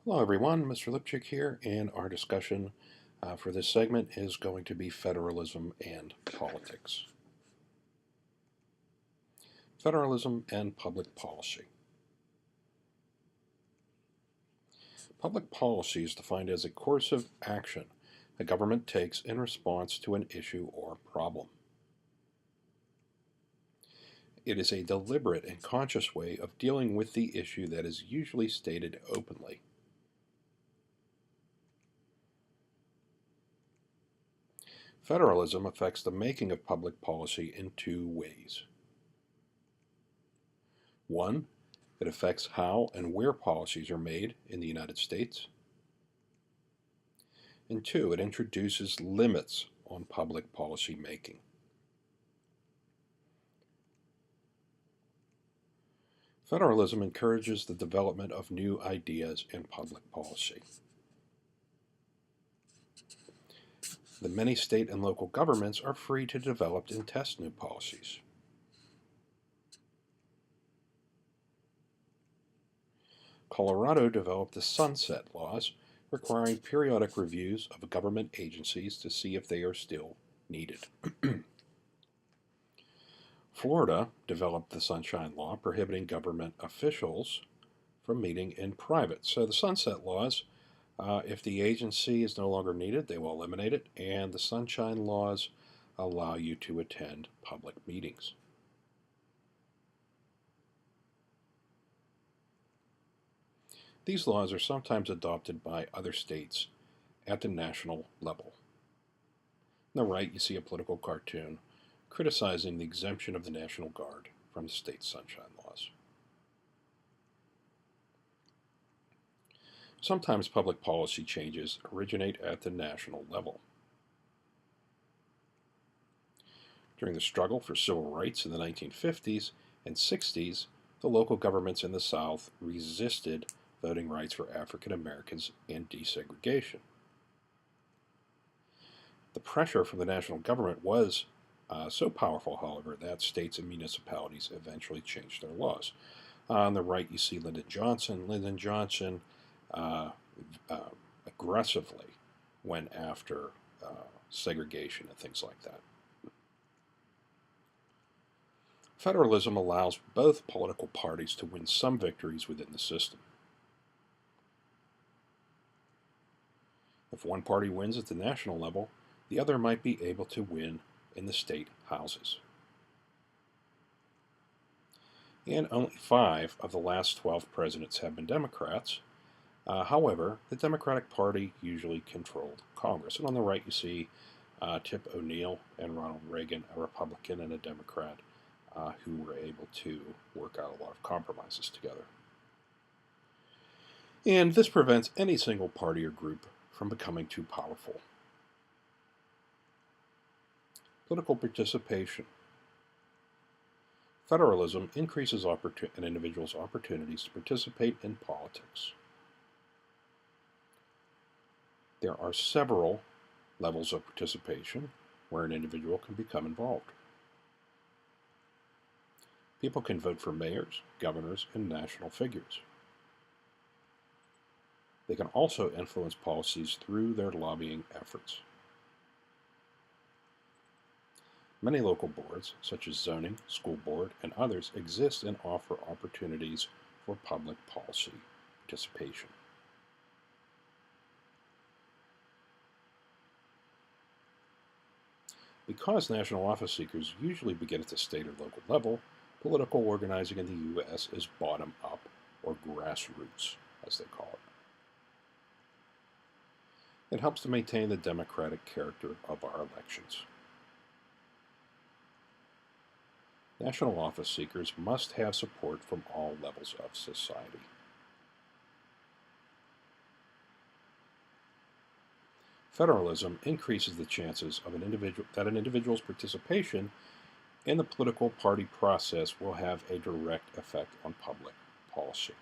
Hello everyone, Mr. Lipchick here, and our discussion for this segment is going to be federalism and politics. Federalism and public policy. Public policy is defined as a course of action a government takes in response to an issue or problem. It is a deliberate and conscious way of dealing with the issue that is usually stated openly. Federalism affects the making of public policy in two ways. One, it affects how and where policies are made in the United States. And two, it introduces limits on public policy making. Federalism encourages the development of new ideas in public policy. The many state and local governments are free to develop and test new policies. Colorado developed the sunset laws, requiring periodic reviews of government agencies to see if they are still needed. Florida developed the Sunshine Law, prohibiting government officials from meeting in private. So the sunset laws, if the agency is no longer needed, they will eliminate it, and the Sunshine Laws allow you to attend public meetings. These laws are sometimes adopted by other states at the national level. On the right, you see a political cartoon criticizing the exemption of the National Guard from the state sunshine laws. Sometimes public policy changes originate at the national level. During the struggle for civil rights in the 1950s and 60s, the local governments in the South resisted voting rights for African Americans and desegregation. The pressure from the national government was so powerful, however, that states and municipalities eventually changed their laws. On the right, you see Lyndon Johnson. Lyndon Johnson aggressively went after segregation and things like that. Federalism allows both political parties to win some victories within the system. If one party wins at the national level, the other might be able to win in the state houses. And only 5 of the last 12 presidents have been Democrats. However, the Democratic Party usually controlled Congress. And on the right, you see Tip O'Neill and Ronald Reagan, a Republican and a Democrat, who were able to work out a lot of compromises together. And this prevents any single party or group from becoming too powerful. Political participation. Federalism increases an individual's opportunities to participate in politics. There are several levels of participation where an individual can become involved. People can vote for mayors, governors, and national figures. They can also influence policies through their lobbying efforts. Many local boards, such as zoning, school board, and others, exist and offer opportunities for public policy participation. Because national office seekers usually begin at the state or local level, political organizing in the U.S. is bottom-up, or grassroots, as they call it. It helps to maintain the democratic character of our elections. National office seekers must have support from all levels of society. Federalism increases the chances of that an individual's participation in the political party process will have a direct effect on public policy.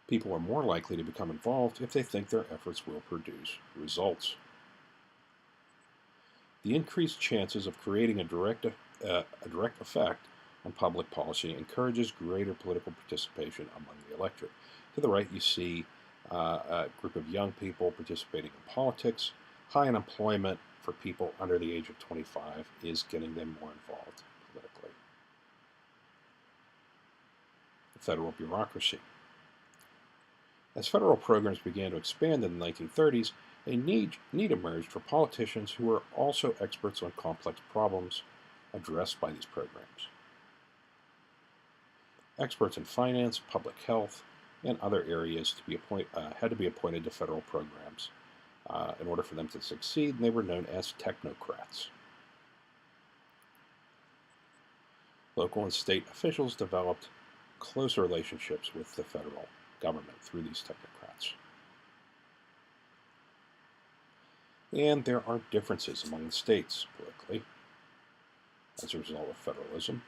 People are more likely to become involved if they think their efforts will produce results. The increased chances of creating a direct effect on public policy encourages greater political participation among the electorate. To the right, you see a group of young people participating in politics. High unemployment for people under the age of 25 is getting them more involved politically. The federal bureaucracy. As federal programs began to expand in the 1930s, a need emerged for politicians who were also experts on complex problems addressed by these programs. Experts in finance, public health, and other areas had to be appointed to federal programs in order for them to succeed, and they were known as technocrats. Local and state officials developed closer relationships with the federal government through these technocrats. And there are differences among the states politically as a result of federalism.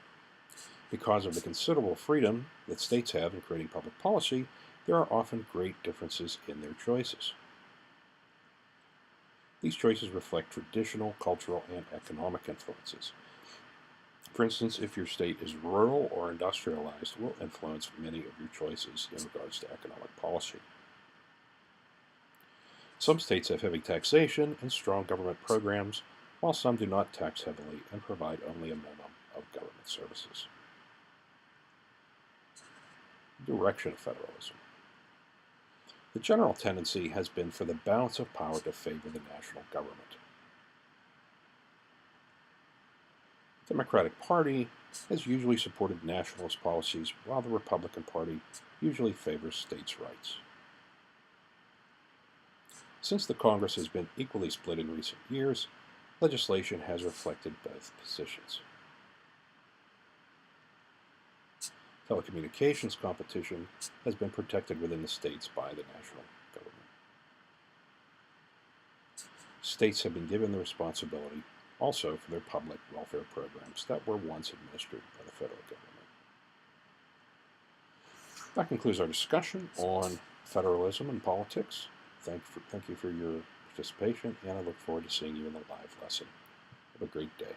Because of the considerable freedom that states have in creating public policy, there are often great differences in their choices. These choices reflect traditional, cultural, and economic influences. For instance, if your state is rural or industrialized, will influence many of your choices in regards to economic policy. Some states have heavy taxation and strong government programs, while some do not tax heavily and provide only a minimum of government services. Direction of federalism. The general tendency has been for the balance of power to favor the national government. The Democratic Party has usually supported nationalist policies, while the Republican Party usually favors states' rights. Since the Congress has been equally split in recent years, legislation has reflected both positions. Telecommunications competition has been protected within the states by the national government. States have been given the responsibility also for their public welfare programs that were once administered by the federal government. That concludes our discussion on federalism and politics. Thank you for your participation, and I look forward to seeing you in the live lesson. Have a great day.